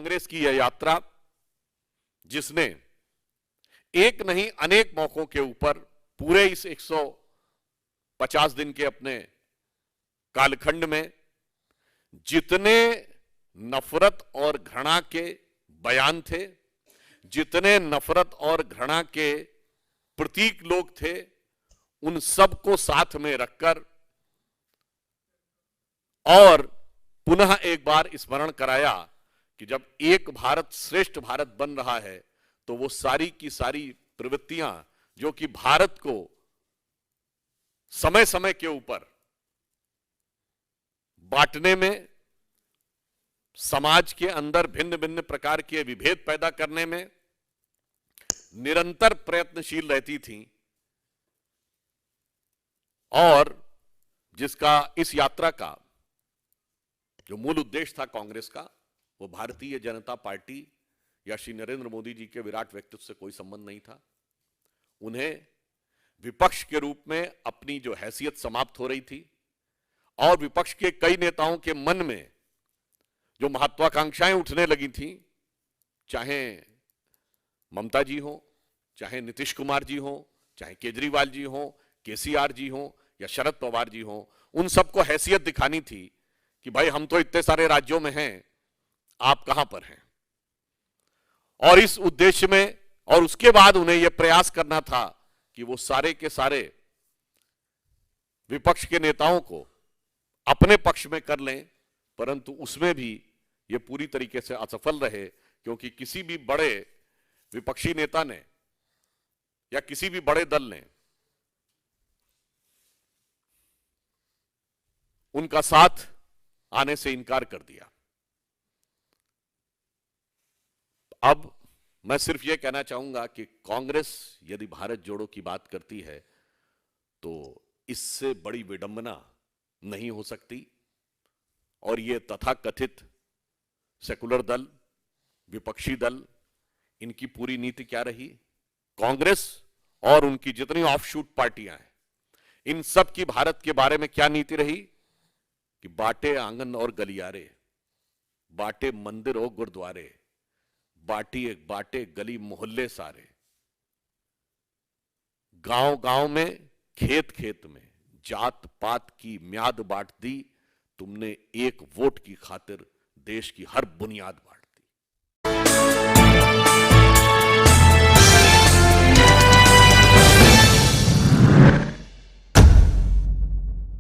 कांग्रेस की यह यात्रा, जिसने एक नहीं अनेक मौकों के ऊपर पूरे इस 150 दिन के अपने कालखंड में जितने नफरत और घृणा के बयान थे, जितने नफरत और घृणा के प्रतीक लोग थे, उन सबको साथ में रखकर और पुनः एक बार स्मरण कराया कि जब एक भारत श्रेष्ठ भारत बन रहा है तो वो सारी की सारी प्रवृत्तियां जो कि भारत को समय समय के ऊपर बांटने में, समाज के अंदर भिन्न भिन्न प्रकार के विभेद पैदा करने में निरंतर प्रयत्नशील रहती थी, और जिसका इस यात्रा का जो मूल उद्देश्य था कांग्रेस का, वो भारतीय जनता पार्टी या श्री नरेंद्र मोदी जी के विराट व्यक्तित्व से कोई संबंध नहीं था। उन्हें विपक्ष के रूप में अपनी जो हैसियत समाप्त हो रही थी और विपक्ष के कई नेताओं के मन में जो महत्वाकांक्षाएं उठने लगी थी, चाहे ममता जी हो, चाहे नीतीश कुमार जी हो, चाहे केजरीवाल जी हो, केसीआर जी हो या शरद पवार जी हो, उन सबको हैसियत दिखानी थी कि भाई हम तो इतने सारे राज्यों में हैं, आप कहां पर हैं। और इस उद्देश्य में और उसके बाद उन्हें यह प्रयास करना था कि वो सारे के सारे विपक्ष के नेताओं को अपने पक्ष में कर लें, परंतु उसमें भी ये पूरी तरीके से असफल रहे, क्योंकि किसी भी बड़े विपक्षी नेता ने या किसी भी बड़े दल ने उनका साथ आने से इनकार कर दिया। अब मैं सिर्फ यह कहना चाहूंगा कि कांग्रेस यदि भारत जोड़ो की बात करती है तो इससे बड़ी विडंबना नहीं हो सकती, और ये तथाकथित सेकुलर दल, विपक्षी दल, इनकी पूरी नीति क्या रही, कांग्रेस और उनकी जितनी ऑफशूट पार्टियां हैं, इन सब की भारत के बारे में क्या नीति रही कि बांटे आंगन और गलियारे, बांटे मंदिर और गुरुद्वारे, बांटे गली मोहल्ले सारे, गांव गांव में, खेत खेत में जात पात की म्याद बांट दी तुमने, एक वोट की खातिर देश की हर बुनियाद बांट